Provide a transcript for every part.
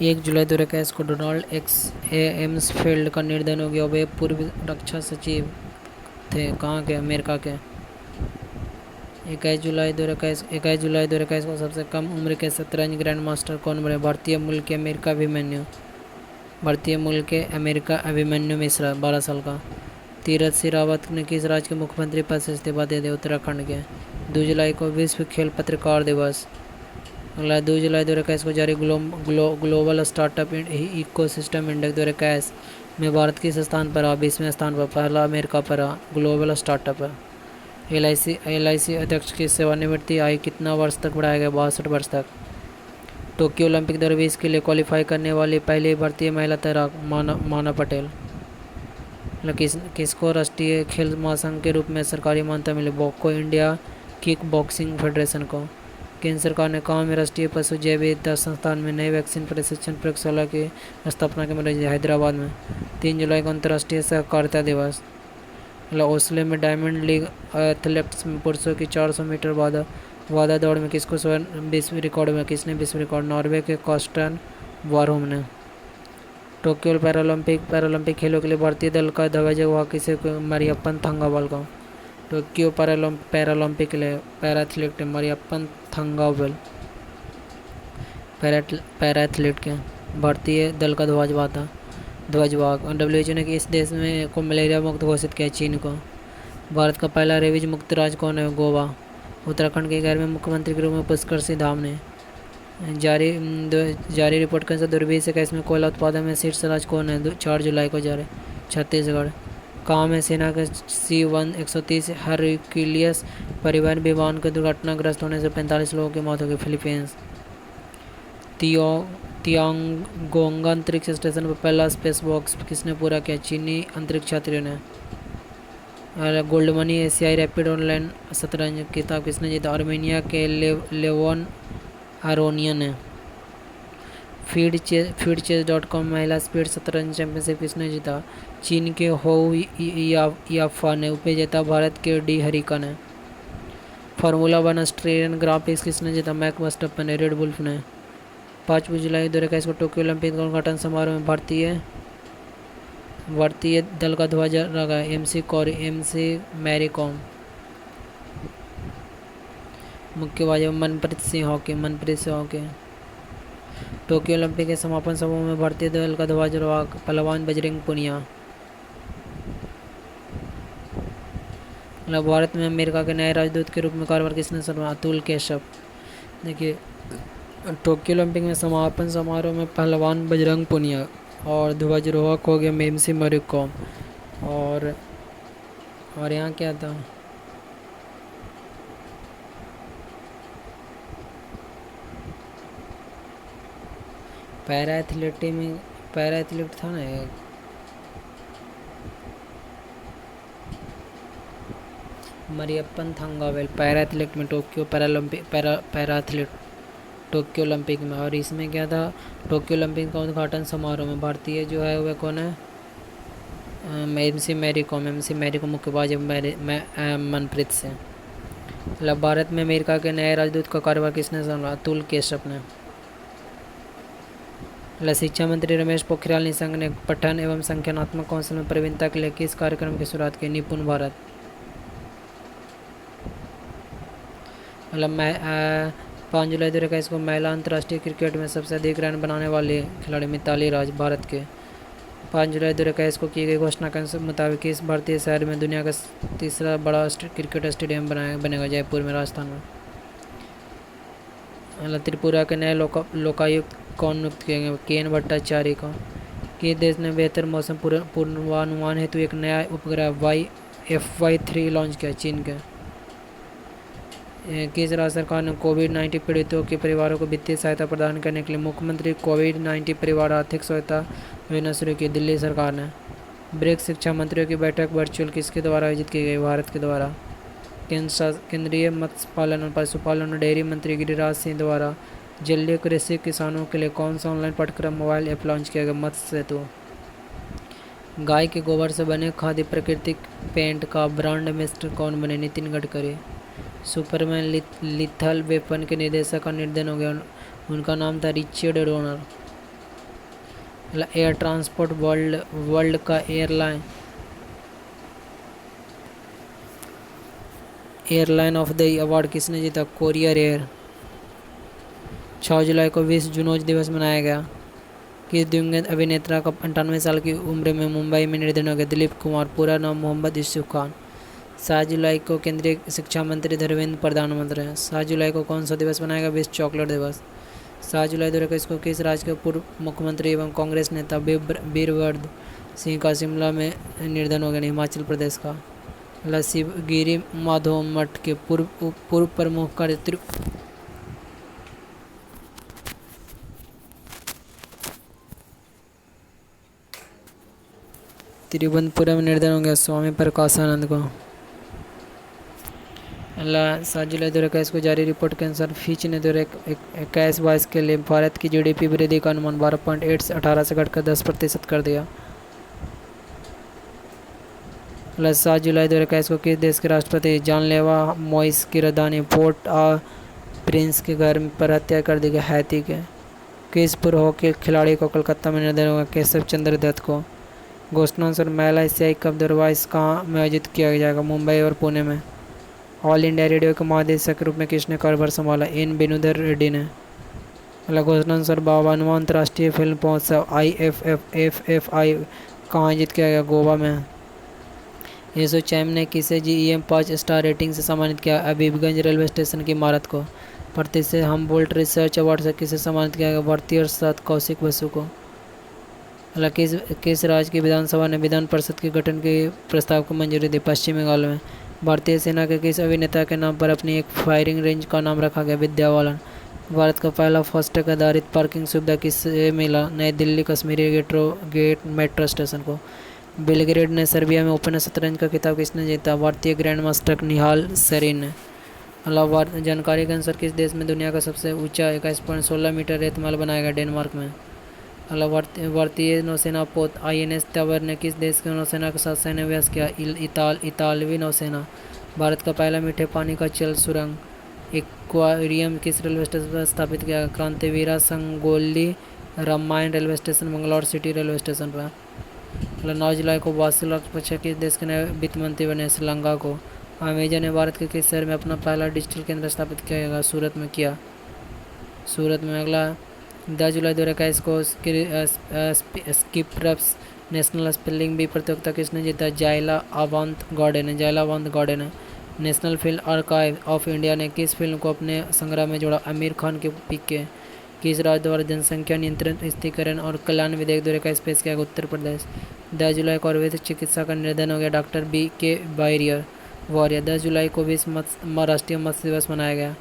1 जुलाई 2021 को डोनाल्ड एम्सफील्ड का निधन हो गया। वे पूर्व रक्षा सचिव थे। कहाँ के? अमेरिका के। 21 जुलाई 2021 को सबसे कम उम्र के शतरंज ग्रैंड मास्टर कौन बने? भारतीय मूल के अमेरिका अभिमन्यु मिश्रा, 12 साल का। तीरथ सिंह रावत ने किस राज्य के मुख्यमंत्री पद से इस्तीफा दे दिया? उत्तराखंड के। 2 जुलाई को विश्व खेल पत्रकार दिवस। अगला 2 जुलाई 2021 को जारी ग्लोबल स्टार्टअप इकोसिस्टम इंडेक्स 2021 में भारत किस स्थान पर रहा? 20वें स्थान पर। पहला अमेरिका पर रहा ग्लोबल स्टार्टअप है। LIC अध्यक्ष की सेवानिवृत्ति आयु कितना वर्ष तक बढ़ाया गया? 62 वर्ष तक। टोक्यो ओलंपिक 2020 के लिए क्वालिफाई करने वाली पहली भारतीय महिला तैराक माना पटेल। किसको राष्ट्रीय खेल महासंघ के रूप में सरकारी मान्यता मिली? बोको इंडिया किक बॉक्सिंग फेडरेशन को। केंद्र सरकार ने कहाँ में राष्ट्रीय पशु जैव विविधता संस्थान में नई वैक्सीन प्रशिक्षण प्रयोगशाला की स्थापना की मंजूरी? हैदराबाद में। 3 जुलाई को अंतर्राष्ट्रीय सहकारिता दिवस। ओस्लो में डायमंड लीग एथलेटिक्स में पुरुषों की 400 मीटर वादा दौड़ में किसको विश्व रिकॉर्ड? नॉर्वे के कॉस्टन वारहोम ने। टोक्यो पैरालंपिक खेलों के लिए भारतीय दल का ध्वजवाहक किसे? मरियप्पन थंगावेल को। टोक्यो पैरालंपिक के लिए पैराथलीट मरियप्पन थंगावेल पैराथलीट के भारतीय दल का ध्वजवाहक। WHO ने इस देश में को मलेरिया मुक्त घोषित किया? चीन को। भारत का पहला रेबीज मुक्त राज्य कौन है? गोवा। उत्तराखंड के 11वें मुख्यमंत्री के रूप में पुष्कर सिंह धाम ने। जारी रिपोर्ट के अनुसार 2021 में कोयला उत्पादन में शीर्ष राज्य कौन है? 4 जुलाई को जारी। छत्तीसगढ़। कहाँ में सेना के C-130 हरक्यूलियस परिवहन विमान के दुर्घटनाग्रस्त होने से 45 लोगों की मौत हो गई? फिलीपींस। तियांगोंग अंतरिक्ष स्टेशन पर पहला स्पेस वॉक किसने पूरा किया? चीनी अंतरिक्ष यात्रियों ने। गोल्ड मनी एशियाई रैपिड ऑनलाइन शतरंज खिताब किसने जीता? आर्मेनिया के लेवोन आरोनियन ने। फीडचेस.com महिला स्पीड शतरंज चैंपियनशिप किसने जीता? चीन के होउ याफा ने। उपविजेता भारत के डी हरिका ने। फार्मूला 1 ऑस्ट्रेलियन ग्रां प्रिक्स किसने जीता? मैक्स वर्स्टैपेन ने, रेड बुल ने। 5 जुलाई 2021 को टोक्यो ओलंपिक का उद्घाटन समारोह में भारतीय दल का ध्वज लगा है? MC मैरी कॉम। मुक्केबाजी Manpreet Singh hockey. Tokyo Olympic के समापन समारोह में भारतीय दल का ध्वजवाहक पहलवान बजरंग पुनिया। भारत में अमेरिका के नए राजदूत के रूप में कार्यभार किसने संभाला? अतुल केशव। देखिए, टोक्यो ओलंपिक में समापन समारोह में पहलवान बजरंग पुनिया और ध्वजवाहक हो गया MC मैरी कॉम। और यहाँ क्या था? पैरा एथलीट था ना एक, मरियप्पन थंगावेल पैरा एथलीट में Tokyo para athlete Tokyo Olympic में। और इसमें क्या था? टोक्यो ओलंपिक का उद्घाटन समारोह में भारतीय जो है वह कौन है? MC मैरी कॉम मुक्केबाजी मनप्रीत से। भारत में अमेरिका के नए राजदूत का कार्यभार किसने संभाला? अतुल केशव ने। शिक्षा मंत्री रमेश पोखरियाल निशंक ने पठन एवं संख्यानात्मक कौशल में प्रवीणता के लिए किस कार्यक्रम की शुरुआत की? निपुण भारत। 5 जुलाई 2021 को महिला अंतर्राष्ट्रीय क्रिकेट में सबसे अधिक रन बनाने वाली खिलाड़ी मिताली राज, भारत के। 5 जुलाई 2021 को की गई घोषणा के मुताबिक इस भारतीय शहर में दुनिया का तीसरा बड़ा क्रिकेट स्टेडियम बनेगा? जयपुर में, राजस्थान में। त्रिपुरा के नए लोकायुक्त कौन नियुक्त किए गए? केन भट्टाचार्य को। किस देश ने बेहतर मौसम पूर्वानुमान हेतु एक नया उपग्रह FY3 लॉन्च किया? चीन के। किस राज्य सरकार ने कोविड-19 पीड़ितों के परिवारों को वित्तीय सहायता प्रदान करने के लिए मुख्यमंत्री कोविड-19 परिवार आर्थिक सहायता योजना शुरू की? दिल्ली सरकार ने। ब्रिक्स शिक्षा मंत्रियों की बैठक वर्चुअल किसके द्वारा आयोजित की गई? भारत के द्वारा। केंद्रीय मत्स्य पालन और पशुपालन और डेयरी मंत्री गिरिराज सिंह द्वारा जलीय कृषि किसानों के लिए कौन सा ऑनलाइन पाठ्यक्रम मोबाइल ऐप लॉन्च किया गया? मत्स्य सेतु। गाय के गोबर से बने खाद्य प्राकृतिक पेंट का ब्रांड एम्बेसडर कौन बने? Nitin Gadkari. Superman lethal weapon के निर्देशक का निधन हो गया, उनका नाम था Richard donor. Air transport world world का एयरलाइन ऑफ द अवार्ड किसने जीता? Courier air. 6 जुलाई को विश्व जुनून दिवस मनाया गया। किस दिवंगत अभिनेता का 98 साल की उम्र में मुंबई में निधन हो गया? दिलीप कुमार। पूरा नाम मोहम्मद यूसुफ खान। 7 जुलाई को केंद्रीय शिक्षा मंत्री धर्मेंद्र प्रधानमंत्री हैं। 7 जुलाई को कौन सा दिवस मनाएगा? विश्व चॉकलेट दिवस। 7 जुलाई 2021 को किस राज्य के पूर्व मुख्यमंत्री एवं कांग्रेस नेता बीरबद्र सिंह का शिमला में निधन हो गया? हिमाचल प्रदेश का। शिवगिरी माधव मठ के पूर्व प्रमुख का तिरुवनंतपुरम में निधन हो गया? स्वामी प्रकाशानंद को। 7 जुलाई 2021 को जारी रिपोर्ट के अनुसार फिच ने 2021-22 के लिए भारत की जीडीपी वृद्धि का अनुमान 12.8 से 18 से घटकर 10% कर दिया। 7 जुलाई 2021 को किस देश के राष्ट्रपति जानलेवा मोइस की राजधानी पोर्ट आ प्रिंस के घर पर हत्या कर दी गई? हैती के। किस पूर्व हॉकी खिलाड़ी को कोलकाता में निधन हुआ? केशव चंद्र दत्त को। घोषणानुसार महिला एशियाई कप 2022 कहाँ में आयोजित किया जाएगा? मुंबई और पुणे में। ऑल इंडिया रेडियो के महानिदेशक के रूप में किसने कार्यभार संभाला? एन वेणुधर रेड्डी ने। घोषणानुसार 52वां अंतर्राष्ट्रीय फिल्म महोत्सव IFFI कहाँ आयोजित किया गया? गोवा में। एसोचैम ने किसे GEM 5 स्टार रेटिंग से सम्मानित किया? हबीबगंज रेलवे स्टेशन की इमारत को। प्रतिष्ठित हमबोल्ट रिसर्च अवार्ड से किसे सम्मानित किया गया? भारतीय अर्थशास्त्री कौशिक बसु को। किस राज्य की विधानसभा ने विधान परिषद के गठन के प्रस्ताव को मंजूरी दी? पश्चिम बंगाल में। भारतीय सेना के किस अभिनेता के नाम पर अपनी एक फायरिंग रेंज का नाम रखा गया? विद्याबालन। भारत का पहला फास्टैग आधारित पार्किंग सुविधा किसे मिला? नई Delhi Kashmiri gate metro station को। बेलग्रेड ने सर्बिया में ओपन शतरंज का खिताब किसने जीता? भारतीय ग्रैंड मास्टर निहाल सरीन ने। जानकारी के अनुसार किस देश में दुनिया का सबसे ऊंचा 21.16 मीटर रेतमाल बनाया गया? डेनमार्क में। भारतीय नौसेना पोत INS तवर ने किस देश की नौसेना के साथ सैन्य अभ्यास किया? इतालवी नौसेना। भारत का पहला मीठे पानी का जल सुरंग एक्वारियम किस रेलवे स्टेशन पर स्थापित किया? Krantiveera Sangolli Rayanna railway station, Mangalore city railway station पर। 9 जुलाई को वासिल राजपक्षे किस देश के नए वित्त मंत्री बने? श्रीलंका को। अमेजन ने भारत के किस शहर में अपना पहला डिजिटल केंद्र स्थापित किया? सूरत में किया। सूरत में। 10 जुलाई 2021 को स्किप्रप्स नेशनल स्पेलिंग बी प्रतियोगिता किसने जीता? जायला अवंत गौडे ने। National film archive of India ने किस फिल्म को अपने संग्रह में जोड़ा? आमिर खान के पिक। किस राज्य द्वारा जनसंख्या नियंत्रण स्थिरीकरण और कल्याण विधेयक 2021 पेश किया गया? उत्तर प्रदेश। 10 जुलाई को आयुर्वेदिक चिकित्सा का निधन हो गया? Doctor BK warrior. 10 जुलाई को विश्व राष्ट्रीय मत्स्य दिवस मनाया गया।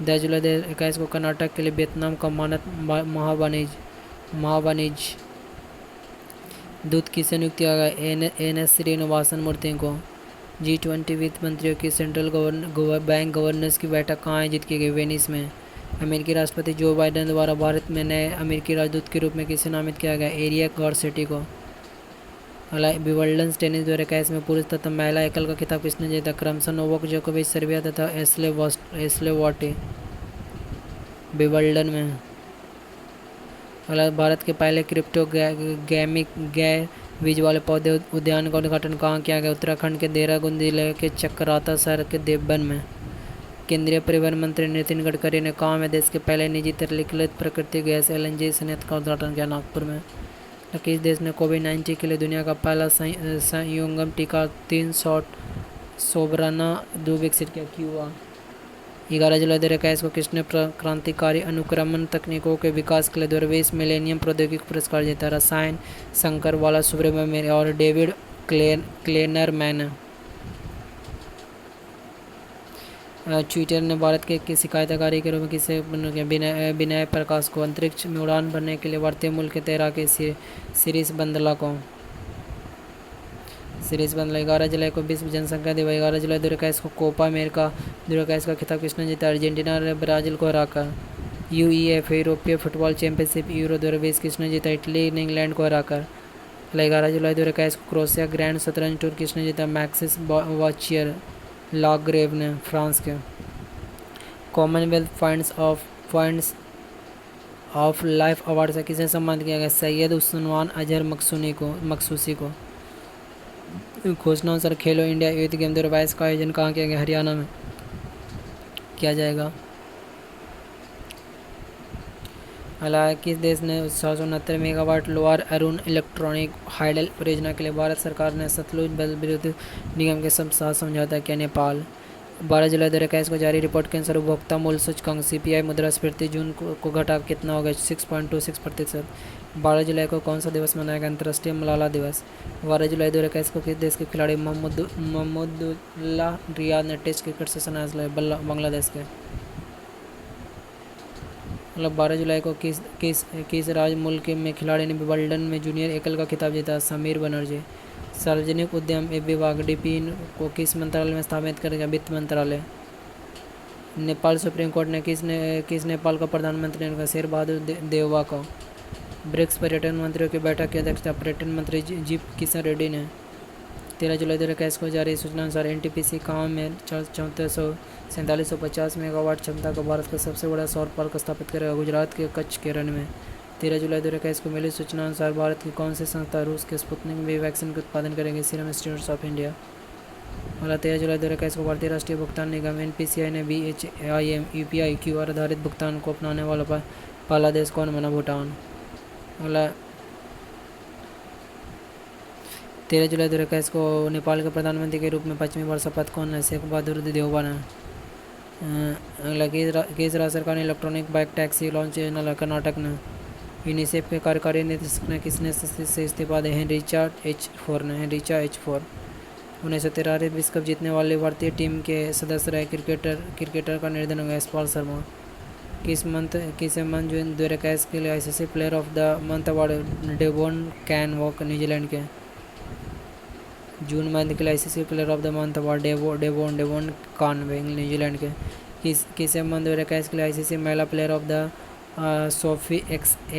10 जुलाई 2021 को कर्नाटक के लिए वियतनाम का मानद महावाणिज्य दूत किसे नियुक्त किया गया? NS श्रीनिवासन मूर्ति को। G20 वित्त मंत्रियों की सेंट्रल बैंक गवर्नर्स की बैठक कहाँ आयोजित की गई? वेनिस में। अमेरिकी राष्ट्रपति जो बाइडेन द्वारा भारत में नए अमेरिकी राजदूत के रूप में किसे नामित किया गया? एरिक गारसेटी को। विंबलडन टेनिस 2021 में पुरुष तथा महिला एकल का खिताब किसने जीता? क्रमशः नोवाक जोकोविच सर्बिया तथा एस्ले वाटे विंबलडन में। भारत के पहले क्रिप्टो गैमिक गैर बीज वाले पौधे उद्यान का उद्घाटन कहाँ किया गया? उत्तराखंड के देहरादून जिले के चक्राता शहर के देवबन में। केंद्रीय परिवहन मंत्री नितिन गडकरी ने कहाँ में देश के पहले निजी तरलीकृत प्राकृतिक गैस LNG संयंत्र का उद्घाटन किया? नागपुर में। किस देश ने कोविड-19 के लिए दुनिया का पहला संयुंगम टीका 3 शॉट सोबराना 2 विकसित किया? क्यूबा। 11 जुलाई 2021 को किसने क्रांतिकारी अनुक्रमण तकनीकों के विकास के लिए 2020 मिलेनियम प्रौद्योगिकी पुरस्कार जीता? रसायन शंकर बाला सुब्रमण्यम और डेविड क्लेनरमैन। ट्विटर ने भारत के शिकायतकारी के रूप में किसे विनय प्रकाश को। अंतरिक्ष में उड़ान भरने के लिए भारतीय मूल के तैराकी शिरीष बंदला को। 11 जुलाई को विश्व जनसंख्या दिवस। 11 जुलाई 2021 को कोपा अमेरिका 2021 का खिताब किसने जीता? अर्जेंटीना ने ब्राजील को हराकर। UEFA यूरोपीय फुटबॉल चैंपियनशिप यूरो 2020 किसने जीता? इटली ने इंग्लैंड को हराकर। 11 जुलाई 2021 को क्रोएशिया ग्रैंड शतरंज टूर किसने जीता? मैक्सिस वाचियर लाग्रेव ने, फ्रांस के। Commonwealth funds of life award से किसे सम्मानित किया गया? सैयद उस्मान अजहर मखसूसी को। घोषणा अनुसार खेलो इंडिया यूथ गेम 2022 का आयोजन कहाँ किया गया? हरियाणा में किया जाएगा। हालांकि किस देश ने 769 megawatt lower Arun electronic hydel परियोजना के लिए भारत सरकार ने सतलुज जल विद्युत निगम के साथ समझौता किया? नेपाल। 12 जुलाई 2021 को जारी रिपोर्ट के अनुसार उपभोक्ता मूल्य सूचकांक CPI मुद्रास्फीति जून को घटा कितना हो गया? 6.26%। 12 जुलाई को कौन सा दिवस मनाया गया? अंतर्राष्ट्रीय मलाला दिवस। 12 जुलाई 2021 को किस देश के खिलाड़ी मोहम्मदुल्लाह रियाद ने टेस्ट क्रिकेट से संन्यास लिया? बांग्लादेश के। मतलब 12 जुलाई को किस राज्य मुल्क में खिलाड़ी ने विंबलडन में जूनियर एकल का खिताब जीता? समीर बनर्जी। सार्वजनिक उद्यम विभाग DP को किस मंत्रालय में स्थापित करेगा? वित्त मंत्रालय। नेपाल सुप्रीम कोर्ट ने किस नेपाल का प्रधानमंत्री ने? शेर बहादुर देउवा को। ब्रिक्स पर्यटन मंत्रियों की बैठक की अध्यक्षता पर्यटन मंत्री जी किशन रेड्डी ने। 13 जुलाई 2021 को जारी सूचना अनुसार NTPC काम में 4750 मेगावाट क्षमता का भारत का सबसे बड़ा सौर पार्क स्थापित करेगा गुजरात के कच्छ के रण में। 13 जुलाई 2021 को मिली सूचना अनुसार भारत की कौन सी संस्था रूस के स्पुतनिक V वैक्सीन का उत्पादन करेगी? Serum institute of India. और 13 जुलाई 2021 को भारतीय राष्ट्रीय भुगतान निगम NPCI ने BHIM UPI QR आधारित भुगतान को अपनाने वाला पहला देश कौन बना? भूटान। अगला 13 जुलाई 2021 को नेपाल के प्रधानमंत्री के रूप में 5वीं बार शपथ कौन है? शेख बहादुर देउवा ने। अगला किस राज्य सरकार ने इलेक्ट्रॉनिक बाइक टैक्सी लॉन्च किया? कर्नाटक ने। यूनिसेफ के कार्यकारी निदेशक ने किसने से इस्तीफा दिया? हेनरिचा H4। 1913 विश्व कप जीतने वाले भारतीय टीम के सदस्य रहे क्रिकेटर का निर्धन हो गया? यशपाल शर्मा। किस मंथ 2021 के लिए ICC player of the month award Devon Conway New Zealand के? जून मंथ के लिए ICC player of the month award Devon Conway New Zealand के? किस मंथ 2021 के लिए ICC महिला player of the Sophie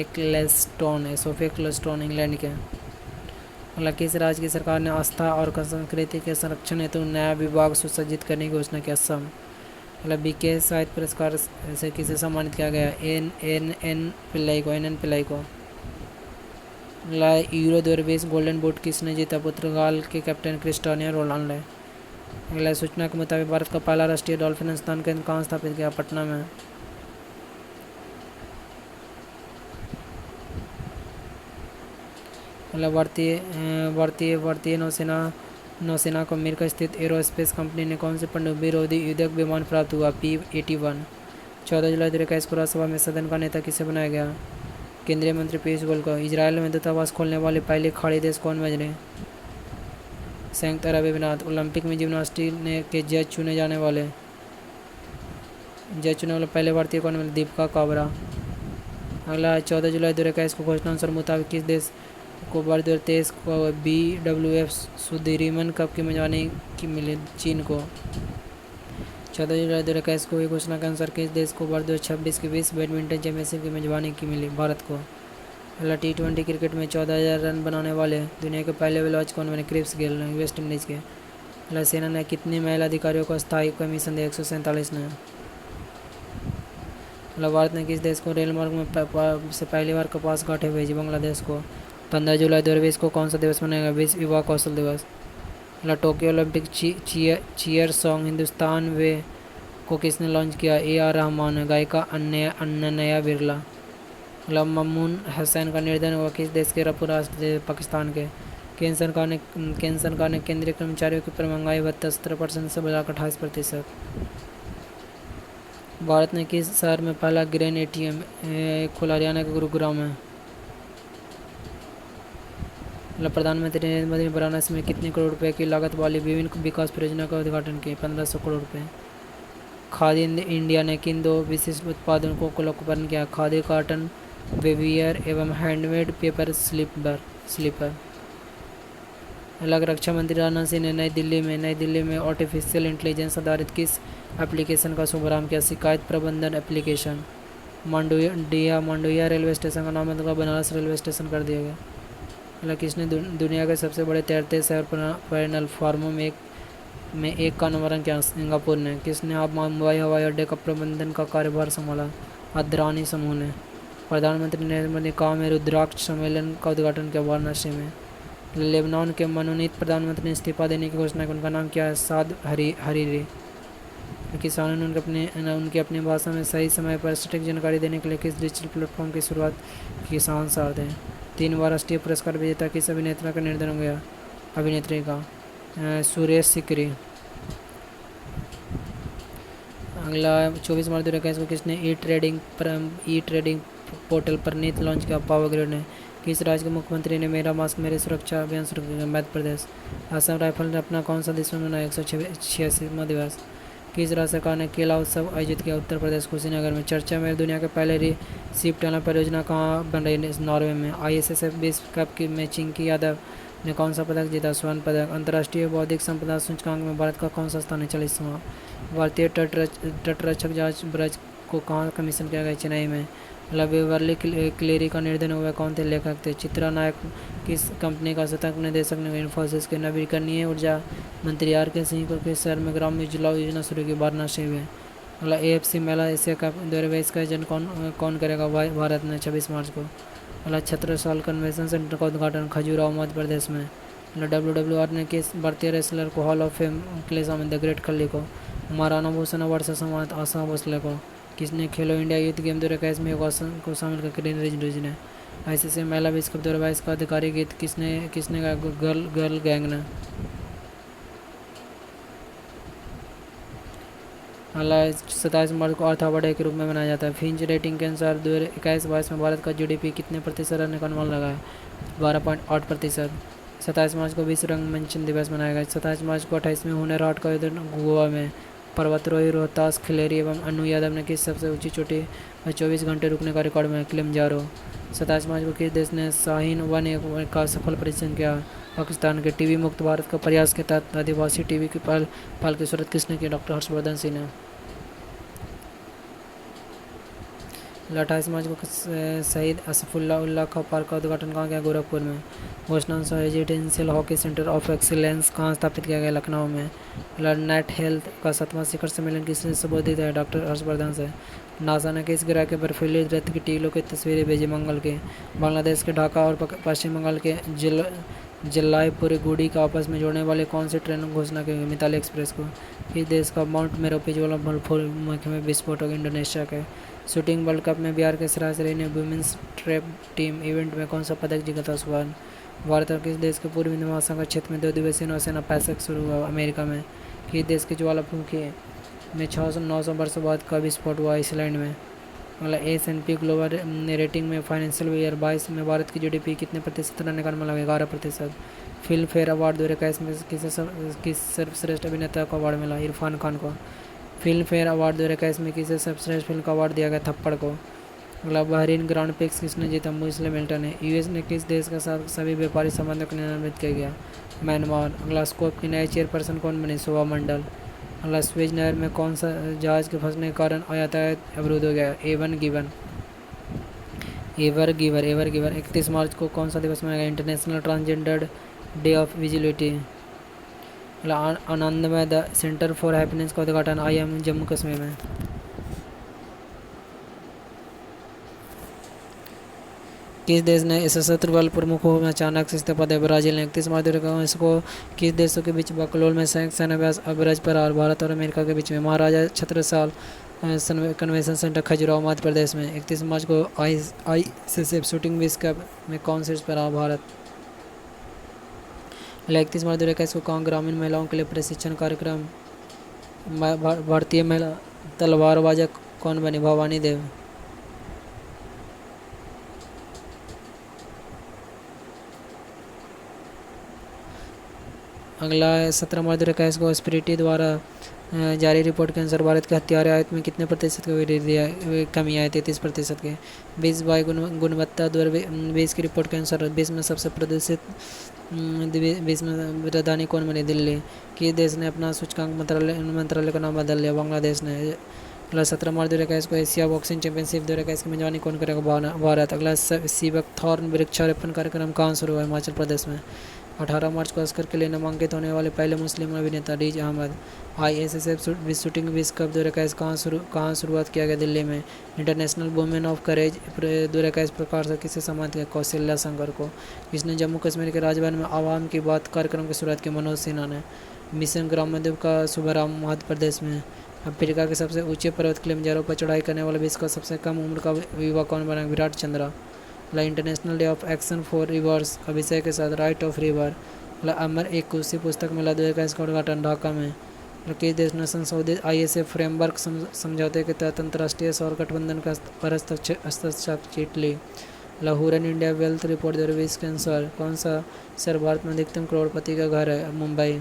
Ecclestone England के? अगला किस राज्य की सरकार ने आस्था और संस्कृति के संरक्षण हेतु नया विभाग सुसज्जित करने की घोषणा की? असम। अगला BK साहित्य पुरस्कार से किसे सम्मानित किया गया? NN पिल्लाई को। अगला यूरो 2020 गोल्डन बूट किसने जीता? पुर्तगाल के कैप्टन क्रिस्टियानो रोनाल्डो। अगला सूचना के मुताबिक भारत का पहला राष्ट्रीय डॉल्फिन अनुसंधान केंद्र कहाँ स्थापित किया? पटना में। अगला भारतीय नौसेना को अमेरिका स्थित एरोस्पेस कंपनी ने कौन से पनडुब्बी रोधी युद्धक विमान प्राप्त हुआ? P-81। 14 जुलाई 2021 को राज्यसभा में सदन का नेता किसे बनाया गया? केंद्रीय मंत्री पीयूष गोयल को। इजरायल में दूतावास खोलने वाले पहले खाड़ी देश कौन बने? संयुक्त अरब अमीरात। ओलंपिक में जिम्नास्टिक के जज चुने वाले पहले भारतीय कौन बने? दीपिका काबरा। अगला 14 जुलाई 2021 को घोषणा अनुसार मुताबिक किस देश को 2023 को BWF सुदीरिमन कप की मेजबानी की मिली? चीन को। 14 जुलाई 2021 को घोषणा के अनुसार किस देश को 2026 की विश्व बैडमिंटन चैंपियनशिप की मेजबानी की मिली? भारत को। अगला T20 क्रिकेट में 14,000 रन बनाने वाले दुनिया के पहले बल्लेबाज कौन बने? क्रिस गेल वेस्ट इंडीज़ के। अगला सेना ने कितने महिला अधिकारियों को स्थायी कमीशन दिया? 147 ने। अगला भारत ने किस देश को रेल मार्ग में से पहली बार कपास गांठें भेजी? बांग्लादेश को। 15 जुलाई 2020 को कौन सा दिवस मनाएगा? विश्व युवा कौशल दिवस। अगला Tokyo Olympic cheer song Hindustan way को किसने लॉन्च किया? AR रहमान। गायिका अनन्या बिरला। अगला ममून हसैन का निर्धन हुआ किस देश के? राष्ट्र पाकिस्तान के। केंद्र सरकार ने केंद्रीय कर्मचारियों की महंगाई भत्ता 17% से बढ़ाकर 28%। भारत ने किस शहर में पहला ग्रेन ATM खोला? हरियाणा के गुरुग्राम में। प्रधानमंत्री नरेंद्र मोदी ने वाराणसी में कितने करोड़ रुपए की लागत वाली विभिन्न विकास परियोजना का उद्घाटन किया? 1500 करोड़ रुपए। खादी इंडिया ने किन 2 विशिष्ट उत्पादों को लोकार्पण किया? खादी कॉटन वेवियर एवं हैंडमेड पेपर स्लीपर। अलग रक्षा मंत्री राजनाथ सिंह ने नई दिल्ली में आर्टिफिशियल इंटेलिजेंस आधारित किस एप्लीकेशन का शुभारंभ किया? शिकायत प्रबंधन एप्लीकेशन। मांडुया रेलवे स्टेशन का नाम बदलकर बनारस रेलवे स्टेशन कर दिया गया। किसने दुनिया के सबसे बड़े तैरते शहर प्लेटफॉर्मों में एक का नामकरण किया? सिंगापुर ने। किसने अब मुंबई हवाई अड्डे का प्रबंधन का कार्यभार संभाला? अदानी समूह ने। प्रधानमंत्री नरेंद्र मोदी काम में रुद्राक्ष सम्मेलन का उद्घाटन किया वाराणसी में। लेबनान के मनोनीत प्रधानमंत्री ने इस्तीफा देने की घोषणा की। उनका नाम क्या है? साद हरीरी। किसानों ने उनके अपने भाषा में सही समय पर सटीक जानकारी देने के लिए किस डिजिटल प्लेटफॉर्म की शुरुआत की? किसान सार्थ है। 3 बार राष्ट्रीय पुरस्कार विजेता किस अभिनेता का निर्धन हो गया? अभिनेत्री का सुरेश सिकरी। अगला 24 मार्च 2021 को किसने ई ट्रेडिंग पोर्टल पर नीति लॉन्च किया? पावर ग्रिड ने। किस राज्य के मुख्यमंत्री ने मेरा मास्क मेरी सुरक्षा अभियान शुरू किया? मध्य प्रदेश। असम राइफल ने अपना कौन सा दिवस मनाया? 186वां दिवस। किस राज्य सरकार ने केला उत्सव आयोजित किया? उत्तर प्रदेश कुशीनगर में। चर्चा में दुनिया के पहले रिसीप टनल परियोजना कहाँ बन रही है? नॉर्वे में। ISSF विश्व कप में चिंकी यादव ने कौन सा पदक जीता? स्वर्ण पदक। अंतर्राष्ट्रीय बौद्धिक संपदा सूचकांक में भारत का कौन सा स्थान है? 40वां। भारतीय तटरक्षक जहाज ब्रज को कहाँ कमीशन किया गया? चेन्नई में। बेवर्ली क्लेरी का निर्धन हुआ कौन थे? लेखक थे। चित्रा नायक किस कंपनी का शतक निदेशक ने? इन्फोसिस के। नवीकरणीय ऊर्जा मंत्री RK सिंह को किस शहर में ग्राम उज्ज्वला योजना शुरू की? वाराणसी में। अगला AFC महिला एशिया कप 2022 का आयोजन कौन करेगा? भारत ने 26 मार्च को। अगला छत्रसाल कन्वेंशन सेंटर का उद्घाटन खजुराहो मध्य प्रदेश में। WWR ने किस भारतीय रेसलर को हॉल ऑफ फेम के लिए शामिल? द ग्रेट खली को। महाराणा भूषण अवार्ड से सम्मानित आशा भोसले को। किसने खेलो इंडिया यूथ गेम 2021 में योगासन को शामिल कर? किरण रिजिजू ने। ICC महिला विश्व कप 2022 का आधिकारिक गीत किसने गाया? गर्ल गैंग ने। हालांकि 27 मार्च को अर्थ अवार्ड डे के रूप में मनाया जाता है। फिंच रेटिंग के अनुसार 2021-22 में भारत का GDP कितने प्रतिशत रहने का अनुमान लगा है? 12.8%। 27 मार्च को विश्व रंगमंच दिवस मनाया गया। 27 मार्च को 28वें हुनर हाट का आयोजन गोवा में। पर्वतारोही रोहतास खिलेरी एवं अनु यादव ने किस सबसे ऊंची चोटी पर 24 घंटे रुकने का रिकॉर्ड बनाया? किलिमंजारो। 27 मार्च को किस देश ने शाहीन-1 का सफल परीक्षण किया? पाकिस्तान के। टीबी मुक्त भारत का प्रयास के तहत आदिवासी टीबी की पहल की शुरुआत किसने की? डॉक्टर हर्षवर्धन सिंह ने। 28 मार्च को शहीद असफुल्लाह खा पार्क का उद्घाटन कहाँ किया? गोरखपुर में। घोषणानुसार residential hockey centre of excellence कहाँ स्थापित किया गया? लखनऊ में। नेट हेल्थ का 7वां शिखर सम्मेलन किसने संबोधित है? डॉक्टर हर्षवर्धन से। नासा ने किस ग्रह के बर्फीली रेत की टीलों की तस्वीरें भेजी? मंगल के। बांग्लादेश के ढाका और पश्चिम बंगाल के जलाईपुर को आपस में जोड़ने वाले कौन सी ट्रेन की घोषणा की? मिताली एक्सप्रेस को। किस देश का माउंट मेरोपी ज्वाला मुख्य में विस्फोटक? इंडोनेशिया के। शूटिंग वर्ल्ड कप में बिहार के सरासरी ने वुमेन्स ट्रैप टीम इवेंट में कौन सा पदक जीता था? स्वर्ण। भारत और किस देश के पूर्वी महासागर क्षेत्र में 2 दिवसीय नौसेना पैसेक शुरू हुआ? अमेरिका में। किस देश के ज्वालामुखी में 600-900 वर्षों बाद का विस्फोट हुआ? आइसलैंड में। अगला S&P ग्लोबल रेटिंग में फाइनेंशियल ईयर 22 में भारत की GDP कितने प्रतिशत रहने का अनुमान लगा? 11%। फिल्म फेयर अवार्ड 2021 में किस सर्वश्रेष्ठ अभिनेता को अवार्ड मिला? इरफान खान को। फिल्म फेयर अवार्ड 2021 में किसे सर्वश्रेष्ठ फिल्म का अवार्ड दिया गया? थप्पड़ को। अगला बहरीन ग्रांड प्रिक्स किसने जीता? लुइस हैमिल्टन ने। US ने किस देश के साथ सभी व्यापारी संबंधों को निलंबित किया गया? म्यांमार। अगला स्कोप की नए चेयरपर्सन कौन बने? शोभा मंडल। अगला स्वेज नहर में कौन सा जहाज के फंसने के कारण यातायात अवरुद्ध हो गया? Ever giver. 31 मार्च को कौन सा दिवस मनाया गया? International transgender day of visibility. आनंदमय द सेंटर फॉर हैप्पीनेस का उद्घाटन IIM जम्मू कश्मीर में। किस देश ने सशस्त्र बल प्रमुख में अचानक से इस्तीफा दिया? ब्राजील ने। 31 मार्च 2021 को किस देशों के बीच बकलोल में संयुक्त सेनाभ्यास अब्रज पर? और भारत और अमेरिका के बीच में। महाराजा छत्रसाल कन्वेंशन सेंटर खजुराहो मध्य प्रदेश में। 31 मार्च को ICC शूटिंग विश्व कप में कौन शीर्ष पर रहा? भारत। 31 मार्च 2021 को कहाँ ग्रामीण महिलाओं के लिए प्रशिक्षण कार्यक्रम? भारतीय महिला तलवारबाज कौन बनी? भवानी देव। अगला 17 मार्च 2021 को स्पिरिटी द्वारा जारी रिपोर्ट के अनुसार भारत के हथियार आयात में कितने प्रतिशत की कमी आई? 33% के। विश्व वायु गुणवत्ता 2020 की रिपोर्ट के अनुसार विश्व में सबसे प्रदूषित विश्व में राजधानी कौन बनी? दिल्ली। किस देश ने अपना सूचकांक मंत्रालय का नाम बदल लिया? बांग्लादेश ने। अगला 17 मार्च 2021 को एशिया बॉक्सिंग चैंपियनशिप 2021 की मेजबानी कौन करेगा? भारत। अगला सीबक थॉर्न वृक्षारोपण कार्यक्रम कहाँ शुरू हुआ? हिमाचल प्रदेश में। 18 मार्च को ऑस्कर के लिए नामांकित होने वाले पहले मुस्लिम अभिनेता रिज अहमद। ISSF शूटिंग विश्व कप 2021 कहाँ शुरुआत किया गया? दिल्ली में। इंटरनेशनल वुमेन ऑफ करेज 2021 प्रकार से किसे सम्मानित किया? कौशल्या शंकर को। किसने जम्मू कश्मीर के राजभवन में आवाम की बात कार्यक्रम की शुरुआत की? मनोज सिन्हा ने। मिशन ग्रामोद्योग का शुभारंभ मध्य प्रदेश में। अफ्रीका के सबसे ऊंचे पर्वत किलिमंजारो पर चढ़ाई करने वाला विश्व का सबसे कम उम्र का युवा कौन बना? Virat Chandra. International day of action for reverse का विषय के साथ राइट ऑफ रिवर। अमर एक कुर्सी पुस्तक मेला 2021 का उद्घाटन ढाका में। किस देश ने संशोधित ISA फ्रेमवर्क समझौते के तहत अंतर्राष्ट्रीय सौर गठबंधन का पर हस्ताक्षर ली? हुरन इंडिया वेल्थ रिपोर्ट 2020 के अनुसार कौन सा शहर भारत में अधिकतम करोड़पति का घर है? मुंबई।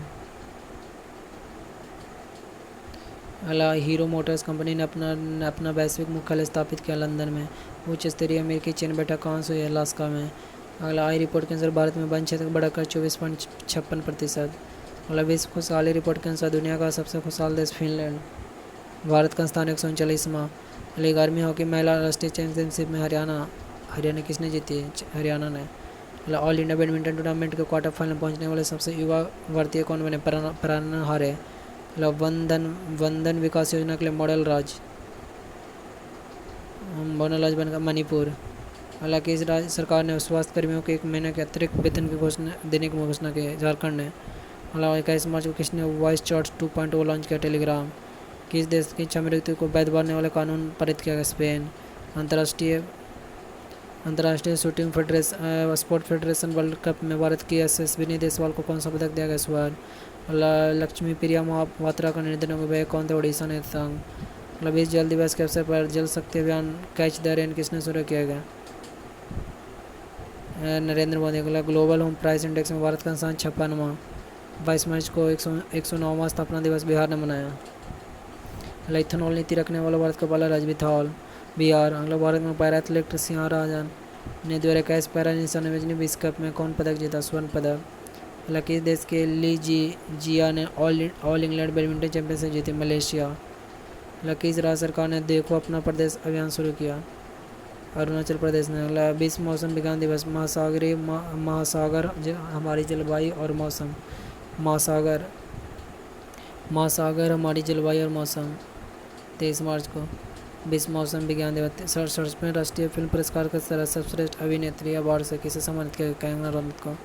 हीरो मोटर्स कंपनी ने अपना वैश्विक मुख्यालय स्थापित किया लंदन में। उच्च स्तरीय अमेरिकी चीन बैठक कहाँ से हुई? अलास्का में। आई रिपोर्ट के अनुसार भारत में वन क्षेत्र बढ़कर 24.56%। विश्व खुशहाली रिपोर्ट के अनुसार दुनिया का सबसे खुशहाल देश फिनलैंड। भारत का स्थान 139वां। 11वीं हॉकी महिला राष्ट्रीय चैंपियनशिप में हरियाणा किसने जीती? हरियाणा ने। ऑल इंडिया बैडमिंटन टूर्नामेंट के क्वार्टर फाइनल पहुंचने वाले सबसे युवा भारतीय कौन बने? प्राण हारे। वंदन विकास योजना के लिए मॉडल राज्य बनेगा मणिपुर। हालांकि इस राज्य सरकार ने स्वास्थ्य कर्मियों को 1 महीने के अतिरिक्त वेतन की घोषणा देने की घोषणा की। झारखंड ने। 21 मार्च को किसने वॉइस चैट 2.0 लॉन्च किया? टेलीग्राम। किस देश की इच्छा मृत्यु को वैध मानने वाले कानून पारित किया गया? स्पेन। अंतर्राष्ट्रीय shooting federation sport federation world cup में भारत की यशस्विनी देसवाल को कौन सा पदक दिया गया? स्वर्ण। लक्ष्मी प्रिया महापात्रा का निधन हो गया। कौन थे? उड़ीसा ने संग। 20 जल दिवस के अवसर पर जल शक्ति अभियान कैच द रेन किसने शुरू किया गया? Narendra Modi. Global home price index में भारत का स्थान 56वां। 22 मार्च को 109वां स्थापना दिवस बिहार ने मनाया। इथेनॉल नीति रखने वाला भारत का पहला राज्य बिहार। भारत में पैरा एथलीट सिंह राजन ने 2021 पैरा निशानेबाजी विश्व कप में कौन पदक जीता? स्वर्ण पदक। किस देश के ली जिया ने ऑल इंग्लैंड बैडमिंटन चैंपियनशिप जीती? मलेशिया। किस राज्य सरकार ने देखो अपना प्रदेश अभियान शुरू किया? अरुणाचल प्रदेश ने। 20 मौसम विज्ञान दिवस। महासागर हमारी जलवायु और मौसम। महासागर हमारी जलवायु और मौसम। 23 मार्च को 20 मौसम विज्ञान दिवस। 67वें राष्ट्रीय फिल्म पुरस्कार के तहत सर्वश्रेष्ठ अभिनेत्री अवार्ड से किसे सम्मानित किया? कंगना रनौत को।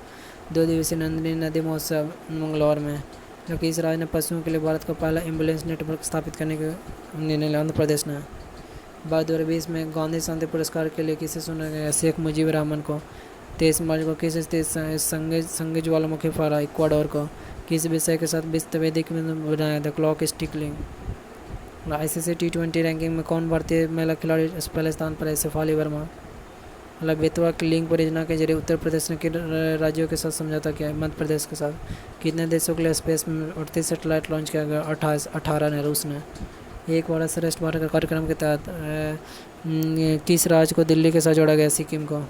2 दिवसीय नंदिनी नदी महोत्सव मंगलौर में। इस राज्य ने पशुओं के लिए भारत का पहला एम्बुलेंस नेटवर्क स्थापित करने का निर्णय लिया? आंध्र प्रदेश ने। 2020 में गांधी शांति पुरस्कार के लिए किसे चुना गया? शेख मुजीब रहमान को। 23 मार्च को किस संघ ज्वालामुखी फहरा? इक्वाडोर को। किस विषय के साथ विश्व वैदिक में बनाया? द क्लॉक स्टिकलिंग। ICC T20 रैंकिंग में कौन भारतीय महिला खिलाड़ी पहले स्थान पर है? शेफाली वर्मा। बेतवा की लिंक परियोजना के जरिए उत्तर प्रदेश ने किन राज्यों के साथ समझौता किया है? मध्य प्रदेश के साथ। कितने देशों के लिए स्पेस में 38 सैटेलाइट लॉन्च किया गया? 18 ने। रूस ने। एक भारत श्रेष्ठ भारत कार्यक्रम के तहत किस राज्य को दिल्ली के साथ जोड़ा गया? सिक्किम को।